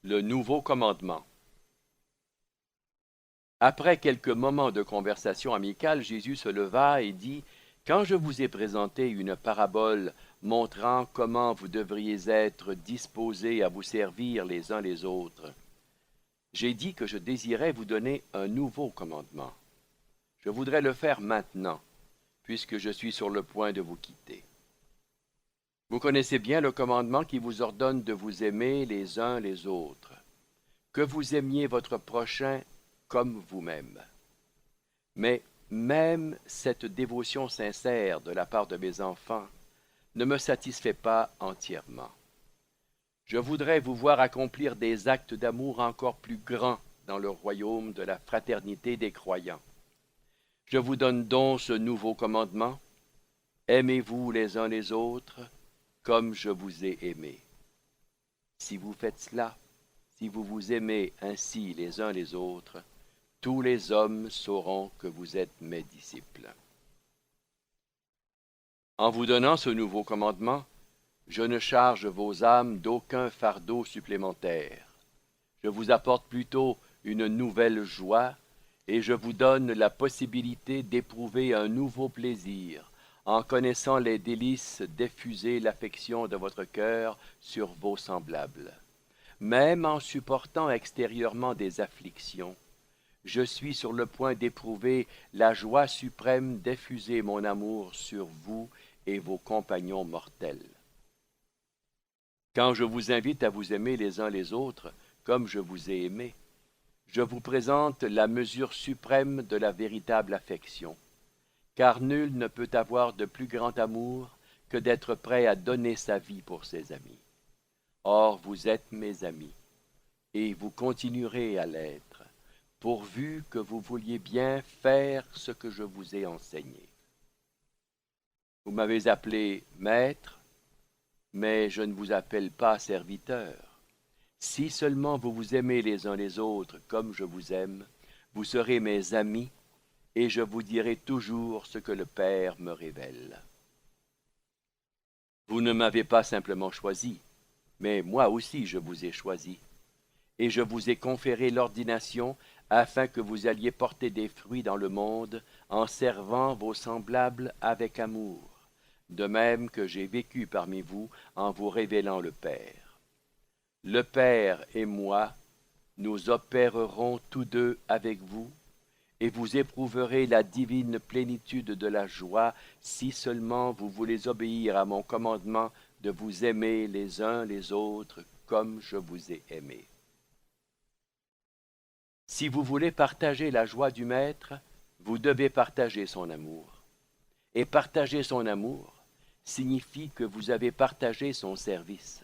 Le nouveau commandement. Après quelques moments de conversation amicale, Jésus se leva et dit, quand je vous ai présenté une parabole montrant comment vous devriez être disposés à vous servir les uns les autres, j'ai dit que je désirais vous donner un nouveau commandement. Je voudrais le faire maintenant, puisque je suis sur le point de vous quitter. Vous connaissez bien le commandement qui vous ordonne de vous aimer les uns les autres, que vous aimiez votre prochain comme vous-même. Mais même cette dévotion sincère de la part de mes enfants ne me satisfait pas entièrement. Je voudrais vous voir accomplir des actes d'amour encore plus grands dans le royaume de la fraternité des croyants. Je vous donne donc ce nouveau commandement. Aimez-vous les uns les autres comme je vous ai aimés. Si vous faites cela, si vous vous aimez ainsi les uns les autres, tous les hommes sauront que vous êtes mes disciples. En vous donnant ce nouveau commandement, je ne charge vos âmes d'aucun fardeau supplémentaire. Je vous apporte plutôt une nouvelle joie et je vous donne la possibilité d'éprouver un nouveau plaisir en connaissant les délices d'effuser l'affection de votre cœur sur vos semblables. Même en supportant extérieurement des afflictions, je suis sur le point d'éprouver la joie suprême d'effuser mon amour sur vous et vos compagnons mortels. Quand je vous invite à vous aimer les uns les autres, comme je vous ai aimé, je vous présente la mesure suprême de la véritable affection, car nul ne peut avoir de plus grand amour que d'être prêt à donner sa vie pour ses amis. Or, vous êtes mes amis, et vous continuerez à l'être, pourvu que vous vouliez bien faire ce que je vous ai enseigné. Vous m'avez appelé maître, mais je ne vous appelle pas serviteur. Si seulement vous vous aimez les uns les autres comme je vous aime, vous serez mes amis, et je vous dirai toujours ce que le Père me révèle. Vous ne m'avez pas simplement choisi, mais moi aussi je vous ai choisi, et je vous ai conféré l'ordination afin que vous alliez porter des fruits dans le monde en servant vos semblables avec amour, de même que j'ai vécu parmi vous en vous révélant le Père. Le Père et moi, nous opérerons tous deux avec vous, et vous éprouverez la divine plénitude de la joie si seulement vous voulez obéir à mon commandement de vous aimer les uns les autres comme je vous ai aimés. Si vous voulez partager la joie du Maître, vous devez partager son amour. Et partager son amour signifie que vous avez partagé son service.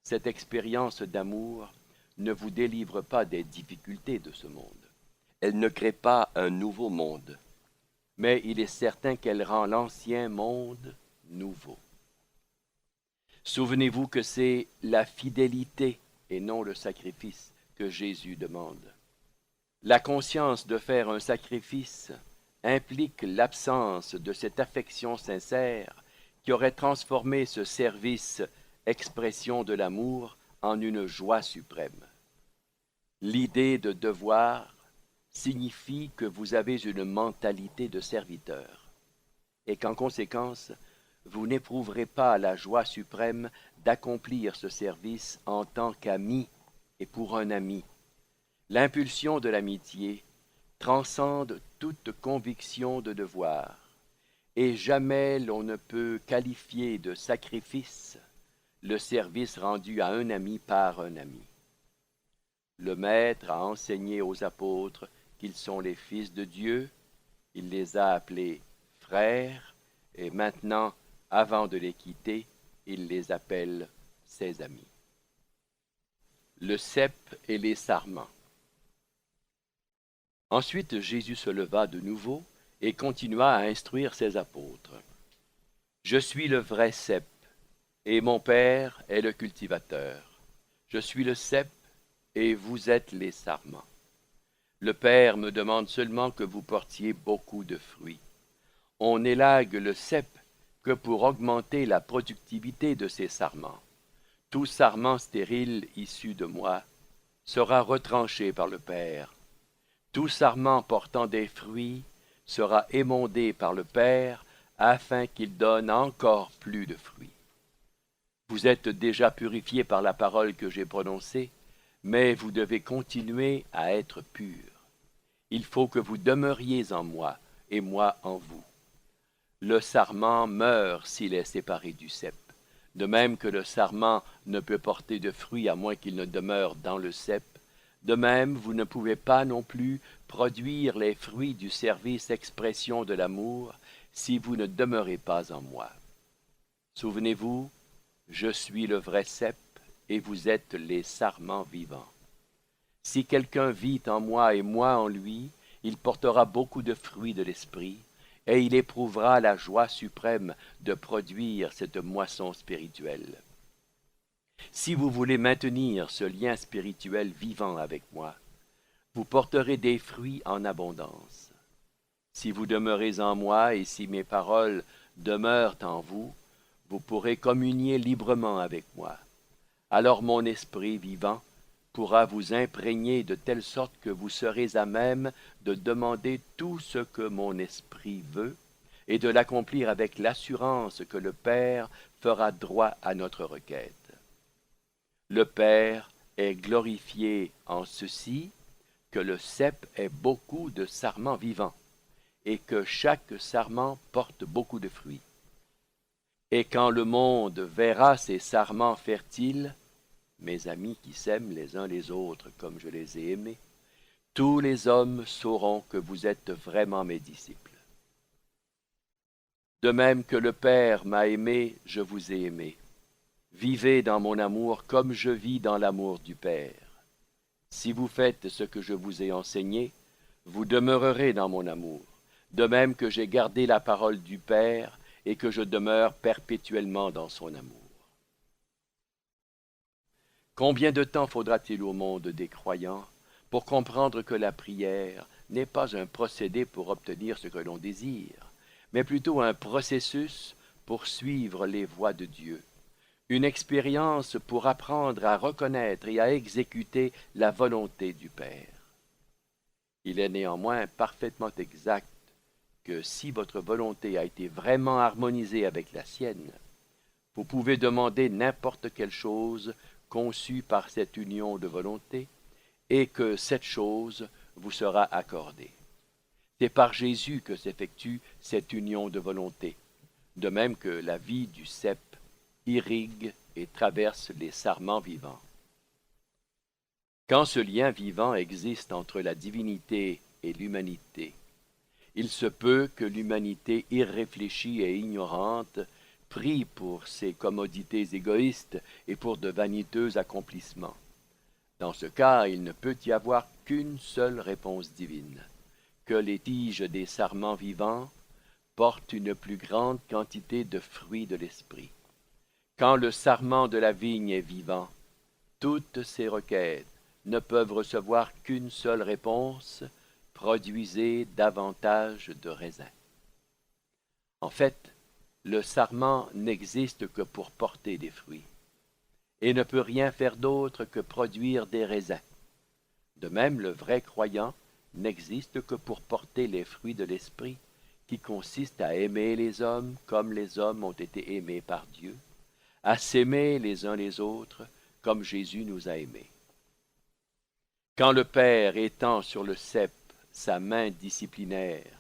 Cette expérience d'amour ne vous délivre pas des difficultés de ce monde. Elle ne crée pas un nouveau monde, mais il est certain qu'elle rend l'ancien monde nouveau. Souvenez-vous que c'est la fidélité et non le sacrifice que Jésus demande. La conscience de faire un sacrifice implique l'absence de cette affection sincère qui aurait transformé ce service, expression de l'amour, en une joie suprême. L'idée de devoir signifie que vous avez une mentalité de serviteur et qu'en conséquence, vous n'éprouverez pas la joie suprême d'accomplir ce service en tant qu'ami et pour un ami. L'impulsion de l'amitié transcende toute conviction de devoir, et jamais l'on ne peut qualifier de sacrifice le service rendu à un ami par un ami. Le Maître a enseigné aux apôtres qu'ils sont les fils de Dieu, il les a appelés frères, et maintenant, avant de les quitter, il les appelle ses amis. Le cep et les sarments. Ensuite Jésus se leva de nouveau et continua à instruire ses apôtres. Je suis le vrai cep, et mon Père est le cultivateur. Je suis le cep, et vous êtes les sarments. Le Père me demande seulement que vous portiez beaucoup de fruits. On élague le cep que pour augmenter la productivité de ses sarments. Tout sarment stérile issu de moi sera retranché par le Père. Tout sarment portant des fruits sera émondé par le Père afin qu'il donne encore plus de fruits. Vous êtes déjà purifiés par la parole que j'ai prononcée, mais vous devez continuer à être purs. Il faut que vous demeuriez en moi et moi en vous. Le sarment meurt s'il est séparé du cep, de même que le sarment ne peut porter de fruits à moins qu'il ne demeure dans le cep. De même, vous ne pouvez pas non plus produire les fruits du service expression de l'amour si vous ne demeurez pas en moi. Souvenez-vous, je suis le vrai cep et vous êtes les sarments vivants. Si quelqu'un vit en moi et moi en lui, il portera beaucoup de fruits de l'esprit, et il éprouvera la joie suprême de produire cette moisson spirituelle. Si vous voulez maintenir ce lien spirituel vivant avec moi, vous porterez des fruits en abondance. Si vous demeurez en moi et si mes paroles demeurent en vous, vous pourrez communier librement avec moi. Alors mon esprit vivant pourra vous imprégner de telle sorte que vous serez à même de demander tout ce que mon esprit veut et de l'accomplir avec l'assurance que le Père fera droit à notre requête. Le Père est glorifié en ceci, que le cep ait beaucoup de sarments vivants, et que chaque sarment porte beaucoup de fruits. Et quand le monde verra ces sarments fertiles, mes amis qui s'aiment les uns les autres comme je les ai aimés, tous les hommes sauront que vous êtes vraiment mes disciples. De même que le Père m'a aimé, je vous ai aimé. Vivez dans mon amour comme je vis dans l'amour du Père. Si vous faites ce que je vous ai enseigné, vous demeurerez dans mon amour, de même que j'ai gardé la parole du Père et que je demeure perpétuellement dans son amour. Combien de temps faudra-t-il au monde des croyants pour comprendre que la prière n'est pas un procédé pour obtenir ce que l'on désire, mais plutôt un processus pour suivre les voies de Dieu, une expérience pour apprendre à reconnaître et à exécuter la volonté du Père. Il est néanmoins parfaitement exact que si votre volonté a été vraiment harmonisée avec la sienne, vous pouvez demander n'importe quelle chose conçue par cette union de volonté, et que cette chose vous sera accordée. C'est par Jésus que s'effectue cette union de volonté, de même que la vie du cep irrigue et traverse les sarments vivants. Quand ce lien vivant existe entre la divinité et l'humanité, il se peut que l'humanité irréfléchie et ignorante prie pour ses commodités égoïstes et pour de vaniteux accomplissements. Dans ce cas, il ne peut y avoir qu'une seule réponse divine, que les tiges des sarments vivants portent une plus grande quantité de fruits de l'esprit. Quand le sarment de la vigne est vivant, toutes ses requêtes ne peuvent recevoir qu'une seule réponse: produisez davantage de raisins. En fait, le sarment n'existe que pour porter des fruits, et ne peut rien faire d'autre que produire des raisins. De même, le vrai croyant n'existe que pour porter les fruits de l'esprit, qui consistent à aimer les hommes comme les hommes ont été aimés par Dieu, à s'aimer les uns les autres comme Jésus nous a aimés. Quand le Père étend sur le cep sa main disciplinaire,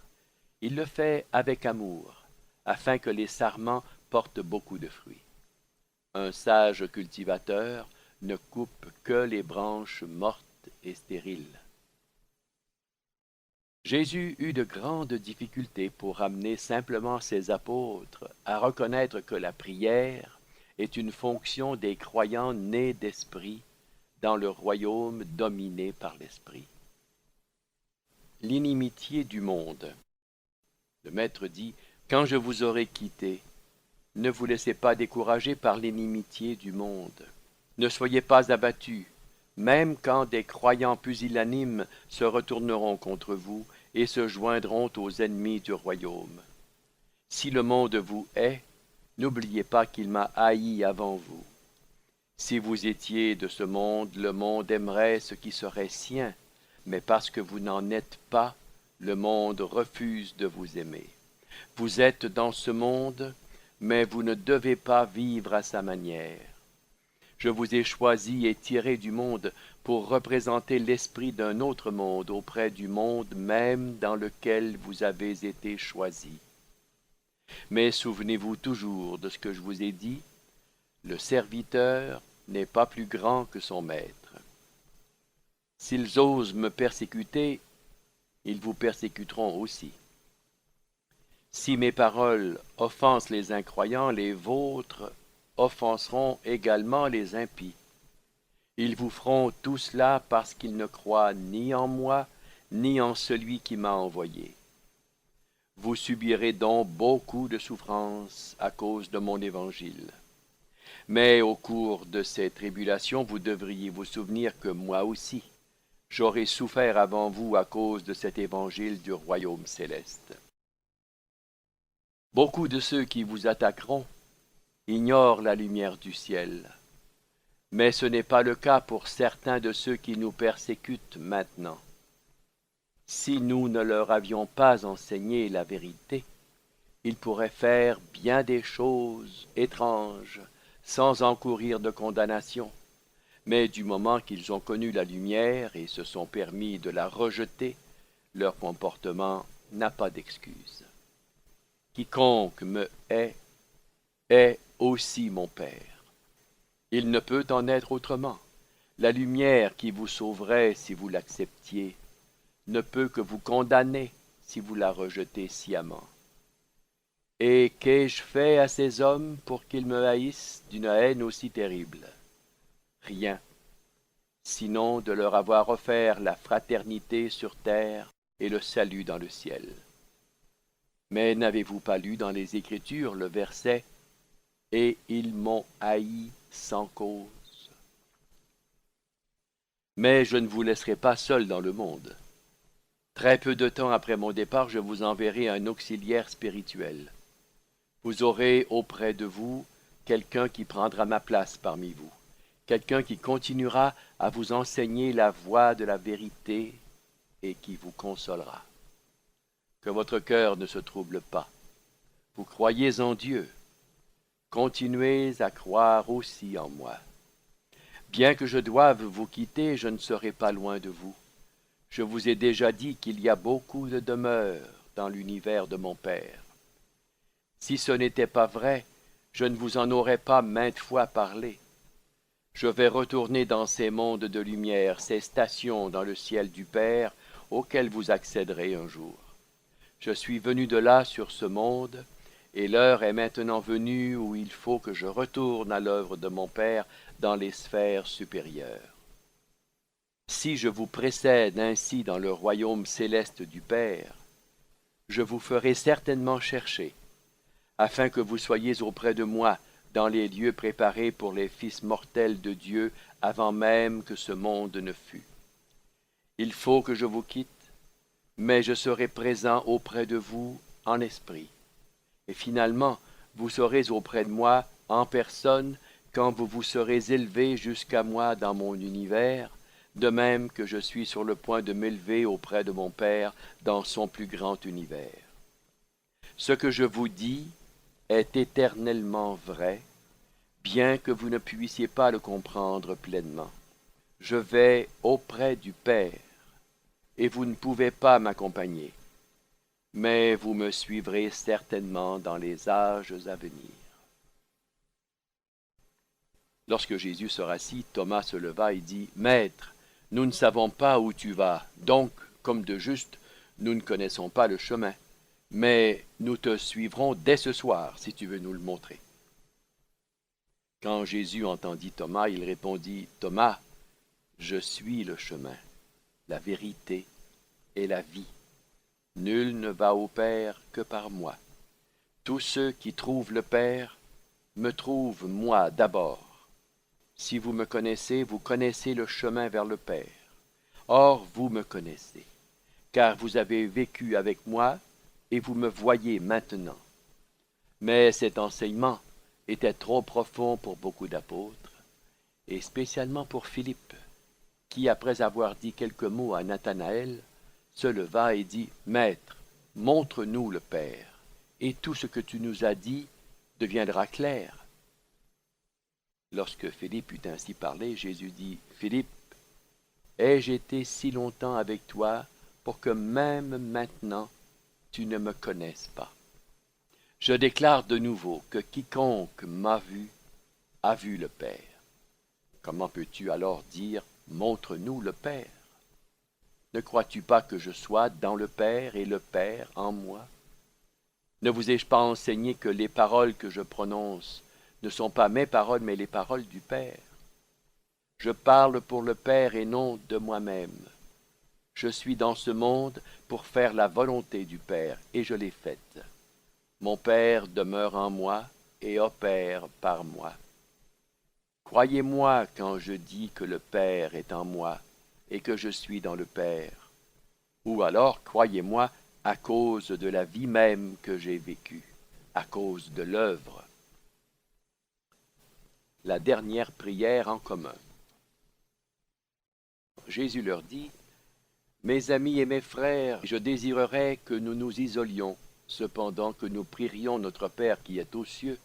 il le fait avec amour, afin que les sarments portent beaucoup de fruits. Un sage cultivateur ne coupe que les branches mortes et stériles. Jésus eut de grandes difficultés pour ramener simplement ses apôtres à reconnaître que la prière est une fonction des croyants nés d'esprit dans le royaume dominé par l'esprit. L'inimitié du monde. Le Maître dit: quand je vous aurai quittés, ne vous laissez pas décourager par l'inimitié du monde. Ne soyez pas abattus, même quand des croyants pusillanimes se retourneront contre vous et se joindront aux ennemis du royaume. Si le monde vous hait, n'oubliez pas qu'il m'a haï avant vous. Si vous étiez de ce monde, le monde aimerait ce qui serait sien, mais parce que vous n'en êtes pas, le monde refuse de vous aimer. Vous êtes dans ce monde, mais vous ne devez pas vivre à sa manière. Je vous ai choisi et tiré du monde pour représenter l'esprit d'un autre monde auprès du monde même dans lequel vous avez été choisi. Mais souvenez-vous toujours de ce que je vous ai dit, le serviteur n'est pas plus grand que son maître. S'ils osent me persécuter, ils vous persécuteront aussi. Si mes paroles offensent les incroyants, les vôtres offenseront également les impies. Ils vous feront tout cela parce qu'ils ne croient ni en moi, ni en celui qui m'a envoyé. Vous subirez donc beaucoup de souffrances à cause de mon évangile. Mais au cours de ces tribulations, vous devriez vous souvenir que moi aussi, j'aurai souffert avant vous à cause de cet évangile du royaume céleste. Beaucoup de ceux qui vous attaqueront ignorent la lumière du ciel, mais ce n'est pas le cas pour certains de ceux qui nous persécutent maintenant. Si nous ne leur avions pas enseigné la vérité, ils pourraient faire bien des choses étranges sans encourir de condamnation. Mais du moment qu'ils ont connu la lumière et se sont permis de la rejeter, leur comportement n'a pas d'excuse. Quiconque me est aussi mon Père. Il ne peut en être autrement. La lumière qui vous sauverait si vous l'acceptiez ne peut que vous condamner si vous la rejetez sciemment. Et qu'ai-je fait à ces hommes pour qu'ils me haïssent d'une haine aussi terrible? Rien, sinon de leur avoir offert la fraternité sur terre et le salut dans le ciel. Mais n'avez-vous pas lu dans les Écritures le verset « Et ils m'ont haï sans cause » ? Mais je ne vous laisserai pas seul dans le monde. Très peu de temps après mon départ, je vous enverrai un auxiliaire spirituel. Vous aurez auprès de vous quelqu'un qui prendra ma place parmi vous, quelqu'un qui continuera à vous enseigner la voie de la vérité et qui vous consolera. Que votre cœur ne se trouble pas. Vous croyez en Dieu. Continuez à croire aussi en moi. Bien que je doive vous quitter, je ne serai pas loin de vous. Je vous ai déjà dit qu'il y a beaucoup de demeures dans l'univers de mon Père. Si ce n'était pas vrai, je ne vous en aurais pas maintes fois parlé. Je vais retourner dans ces mondes de lumière, ces stations dans le ciel du Père, auxquelles vous accéderez un jour. Je suis venu de là sur ce monde, et l'heure est maintenant venue où il faut que je retourne à l'œuvre de mon Père dans les sphères supérieures. Si je vous précède ainsi dans le royaume céleste du Père, je vous ferai certainement chercher, afin que vous soyez auprès de moi dans les lieux préparés pour les fils mortels de Dieu avant même que ce monde ne fût. Il faut que je vous quitte, mais je serai présent auprès de vous en esprit. Et finalement, vous serez auprès de moi en personne quand vous vous serez élevé jusqu'à moi dans mon univers, de même que je suis sur le point de m'élever auprès de mon Père dans son plus grand univers. Ce que je vous dis est éternellement vrai, bien que vous ne puissiez pas le comprendre pleinement. Je vais auprès du Père, et vous ne pouvez pas m'accompagner, mais vous me suivrez certainement dans les âges à venir. Lorsque Jésus se rassit, Thomas se leva et dit, « Maître, nous ne savons pas où tu vas, donc, comme de juste, nous ne connaissons pas le chemin, mais nous te suivrons dès ce soir, si tu veux nous le montrer. » Quand Jésus entendit Thomas, il répondit, « Thomas, je suis le chemin, la vérité et la vie. Nul ne va au Père que par moi. Tous ceux qui trouvent le Père me trouvent moi d'abord. Si vous me connaissez, vous connaissez le chemin vers le Père. Or, vous me connaissez, car vous avez vécu avec moi et vous me voyez maintenant. » Mais cet enseignement était trop profond pour beaucoup d'apôtres, et spécialement pour Philippe, qui, après avoir dit quelques mots à Nathanaël, se leva et dit, « Maître, montre-nous le Père, et tout ce que tu nous as dit deviendra clair. » Lorsque Philippe eut ainsi parlé, Jésus dit, « Philippe, ai-je été si longtemps avec toi pour que même maintenant tu ne me connaisses pas? Je déclare de nouveau que quiconque m'a vu a vu le Père. Comment peux-tu alors dire, montre-nous le Père? Ne crois-tu pas que je sois dans le Père et le Père en moi? Ne vous ai-je pas enseigné que les paroles que je prononce ne sont pas mes paroles, mais les paroles du Père? Je parle pour le Père et non de moi-même. Je suis dans ce monde pour faire la volonté du Père, et je l'ai faite. Mon Père demeure en moi et opère par moi. Croyez-moi quand je dis que le Père est en moi et que je suis dans le Père. Ou alors croyez-moi à cause de la vie même que j'ai vécue, à cause de l'œuvre. La dernière prière en commun. Jésus leur dit, « Mes amis et mes frères, je désirerais que nous nous isolions, cependant que nous prierions notre Père qui est aux cieux,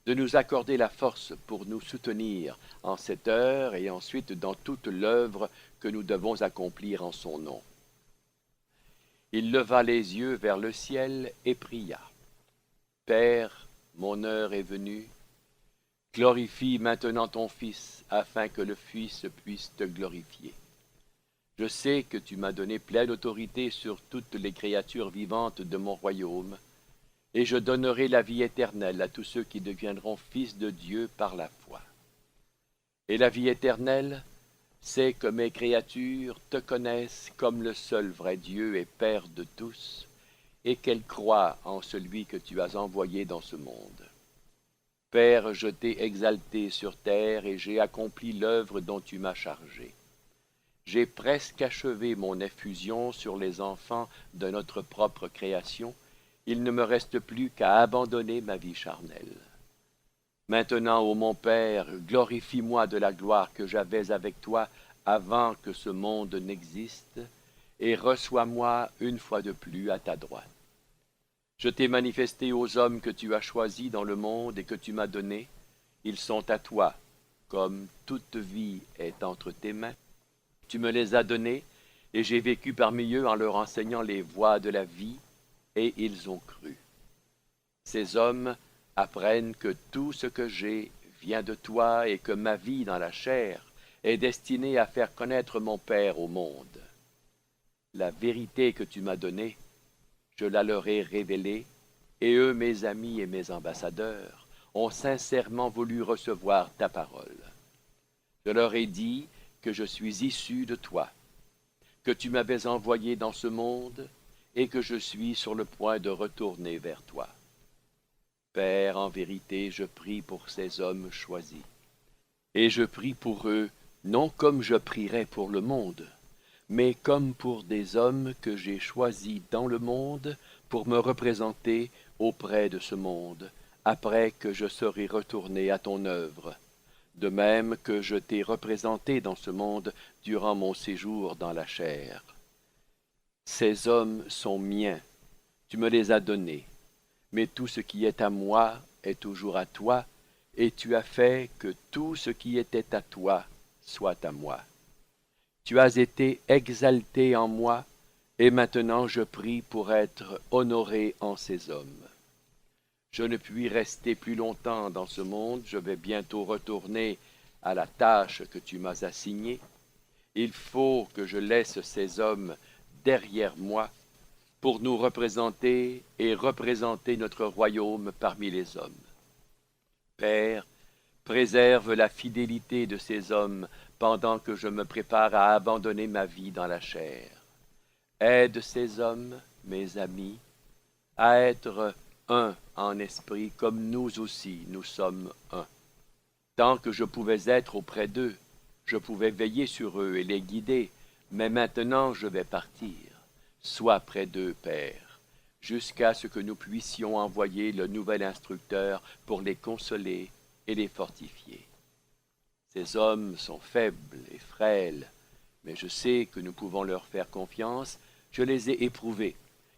de nous accorder la force pour nous soutenir en cette heure et ensuite dans toute l'œuvre que nous devons accomplir en son nom. » Il leva les yeux vers le ciel et pria. « Père, mon heure est venue. Glorifie maintenant ton Fils, afin que le Fils puisse te glorifier. Je sais que tu m'as donné pleine autorité sur toutes les créatures vivantes de mon royaume, et je donnerai la vie éternelle à tous ceux qui deviendront fils de Dieu par la foi. Et la vie éternelle, c'est que mes créatures te connaissent comme le seul vrai Dieu et Père de tous, et qu'elles croient en celui que tu as envoyé dans ce monde. Père, je t'ai exalté sur terre et j'ai accompli l'œuvre dont tu m'as chargé. J'ai presque achevé mon effusion sur les enfants de notre propre création. Il ne me reste plus qu'à abandonner ma vie charnelle. Maintenant, ô mon Père, glorifie-moi de la gloire que j'avais avec toi avant que ce monde n'existe, et reçois-moi une fois de plus à ta droite. Je t'ai manifesté aux hommes que tu as choisis dans le monde et que tu m'as donnés. Ils sont à toi, comme toute vie est entre tes mains. Tu me les as donnés, et j'ai vécu parmi eux en leur enseignant les voies de la vie, et ils ont cru. Ces hommes apprennent que tout ce que j'ai vient de toi et que ma vie dans la chair est destinée à faire connaître mon Père au monde. La vérité que tu m'as donnée, je la leur ai révélée, et eux, mes amis et mes ambassadeurs, ont sincèrement voulu recevoir ta parole. Je leur ai dit que je suis issu de toi, que tu m'avais envoyé dans ce monde, et que je suis sur le point de retourner vers toi. Père, en vérité, je prie pour ces hommes choisis, et je prie pour eux, non comme je prierais pour le monde, mais comme pour des hommes que j'ai choisis dans le monde pour me représenter auprès de ce monde, après que je serai retourné à ton œuvre, de même que je t'ai représenté dans ce monde durant mon séjour dans la chair. Ces hommes sont miens, tu me les as donnés, mais tout ce qui est à moi est toujours à toi, et tu as fait que tout ce qui était à toi soit à moi. Tu as été exalté en moi, et maintenant je prie pour être honoré en ces hommes. Je ne puis rester plus longtemps dans ce monde, je vais bientôt retourner à la tâche que tu m'as assignée. Il faut que je laisse ces hommes derrière moi pour nous représenter et représenter notre royaume parmi les hommes. Père, préserve la fidélité de ces hommes pendant que je me prépare à abandonner ma vie dans la chair. Aide ces hommes, mes amis, à être un en esprit comme nous aussi nous sommes un. Tant que je pouvais être auprès d'eux, je pouvais veiller sur eux et les guider, mais maintenant je vais partir. Sois près d'eux, Père, jusqu'à ce que nous puissions envoyer le nouvel instructeur pour les consoler et les fortifier. Ces hommes sont faibles et frêles, mais je sais que nous pouvons leur faire confiance. Je les ai éprouvés.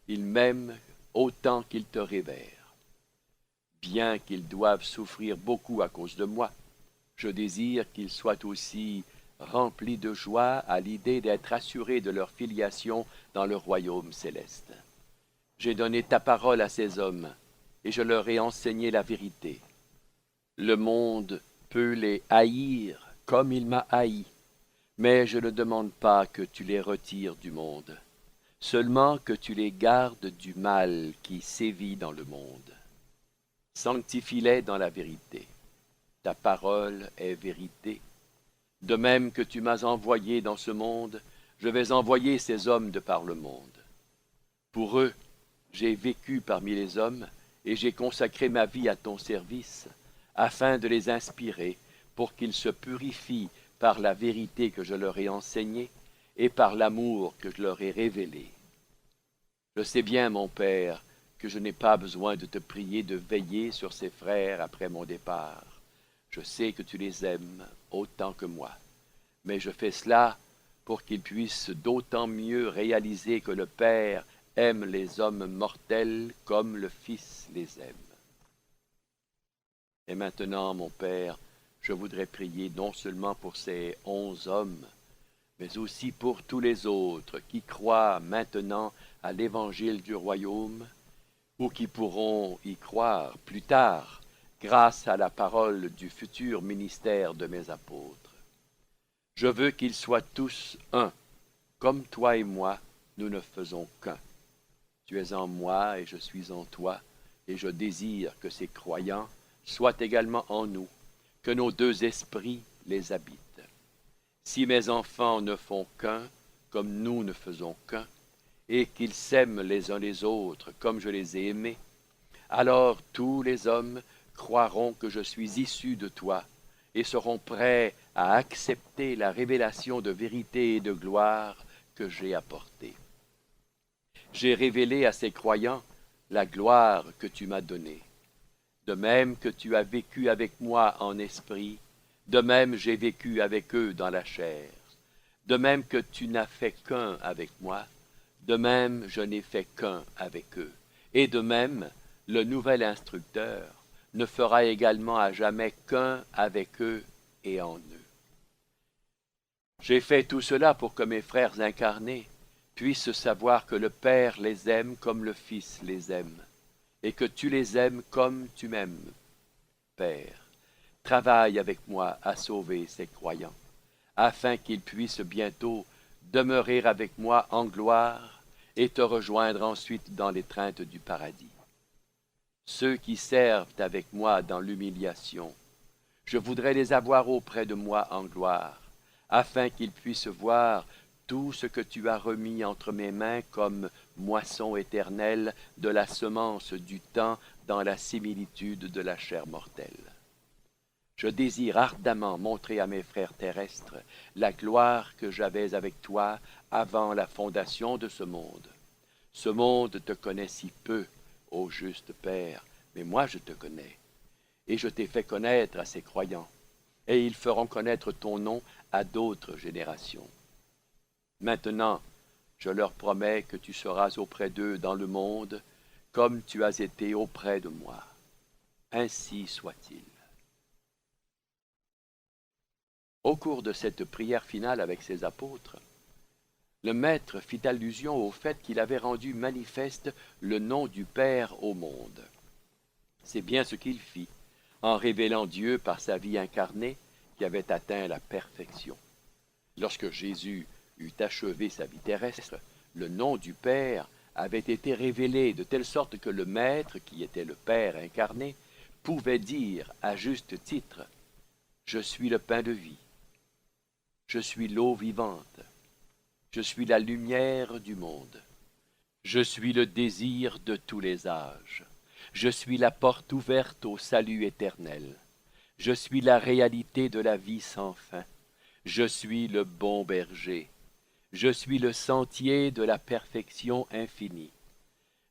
Ils m'aiment autant qu'ils te révèrent. Bien qu'ils doivent souffrir beaucoup à cause de moi, je désire qu'ils soient aussi remplis de joie à l'idée d'être assurés de leur filiation dans le royaume céleste. J'ai donné ta parole à ces hommes, et je leur ai enseigné la vérité. Le monde peut les haïr comme il m'a haï, mais je ne demande pas que tu les retires du monde, seulement que tu les gardes du mal qui sévit dans le monde. Sanctifie-les dans la vérité. Ta parole est vérité. De même que tu m'as envoyé dans ce monde, je vais envoyer ces hommes de par le monde. Pour eux, j'ai vécu parmi les hommes, et j'ai consacré ma vie à ton service, afin de les inspirer, pour qu'ils se purifient par la vérité que je leur ai enseignée, et par l'amour que je leur ai révélé. Je sais bien, mon Père, que je n'ai pas besoin de te prier de veiller sur ces frères après mon départ. Je sais que tu les aimes autant que moi, mais je fais cela pour qu'ils puissent d'autant mieux réaliser que le Père aime les hommes mortels comme le Fils les aime. Et maintenant, mon Père, je voudrais prier non seulement pour ces 11 hommes, mais aussi pour tous les autres qui croient maintenant à l'évangile du royaume, ou qui pourront y croire plus tard, grâce à la parole du futur ministère de mes apôtres. Je veux qu'ils soient tous un, comme toi et moi, nous ne faisons qu'un. Tu es en moi et je suis en toi, et je désire que ces croyants soient également en nous, que nos deux esprits les habitent. Si mes enfants ne font qu'un, comme nous ne faisons qu'un, et qu'ils s'aiment les uns les autres comme je les ai aimés, alors tous les hommes croiront que je suis issu de toi et seront prêts à accepter la révélation de vérité et de gloire que j'ai apportée. J'ai révélé à ces croyants la gloire que tu m'as donnée. De même que tu as vécu avec moi en esprit, de même j'ai vécu avec eux dans la chair. De même que tu n'as fait qu'un avec moi, de même je n'ai fait qu'un avec eux. Et de même, le nouvel instructeur ne fera également à jamais qu'un avec eux et en eux. J'ai fait tout cela pour que mes frères incarnés puissent savoir que le Père les aime comme le Fils les aime, et que tu les aimes comme tu m'aimes. Père, travaille avec moi à sauver ces croyants, afin qu'ils puissent bientôt demeurer avec moi en gloire et te rejoindre ensuite dans l'étreinte du paradis. Ceux qui servent avec moi dans l'humiliation, je voudrais les avoir auprès de moi en gloire, afin qu'ils puissent voir tout ce que tu as remis entre mes mains comme moisson éternelle de la semence du temps dans la similitude de la chair mortelle. Je désire ardemment montrer à mes frères terrestres la gloire que j'avais avec toi avant la fondation de ce monde. Ce monde te connaît si peu, ô juste Père, mais moi je te connais, et je t'ai fait connaître à ces croyants, et ils feront connaître ton nom à d'autres générations. Maintenant, je leur promets que tu seras auprès d'eux dans le monde, comme tu as été auprès de moi. Ainsi soit-il. Au cours de cette prière finale avec ses apôtres, le Maître fit allusion au fait qu'il avait rendu manifeste le nom du Père au monde. C'est bien ce qu'il fit, en révélant Dieu par sa vie incarnée qui avait atteint la perfection. Lorsque Jésus eut achevé sa vie terrestre, le nom du Père avait été révélé de telle sorte que le Maître, qui était le Père incarné, pouvait dire à juste titre « Je suis le pain de vie, je suis l'eau vivante, je suis la lumière du monde, je suis le désir de tous les âges, je suis la porte ouverte au salut éternel, je suis la réalité de la vie sans fin, je suis le bon berger, je suis le sentier de la perfection infinie,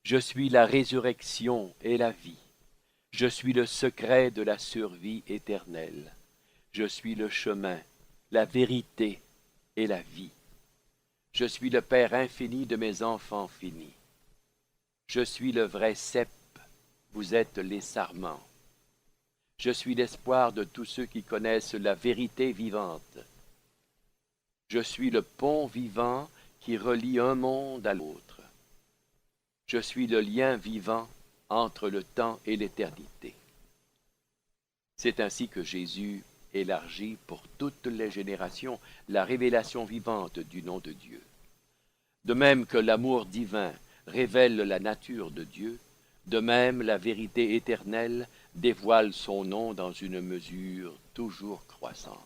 je suis la résurrection et la vie, je suis le secret de la survie éternelle, Je suis le chemin, la vérité et la vie. Je suis le Père infini de mes enfants finis. Je suis le vrai cep, vous êtes les sarments. Je suis l'espoir de tous ceux qui connaissent la vérité vivante. Je suis le pont vivant qui relie un monde à l'autre. Je suis le lien vivant entre le temps et l'éternité. C'est ainsi que Jésus élargit pour toutes les générations la révélation vivante du nom de Dieu. De même que l'amour divin révèle la nature de Dieu, de même la vérité éternelle dévoile son nom dans une mesure toujours croissante.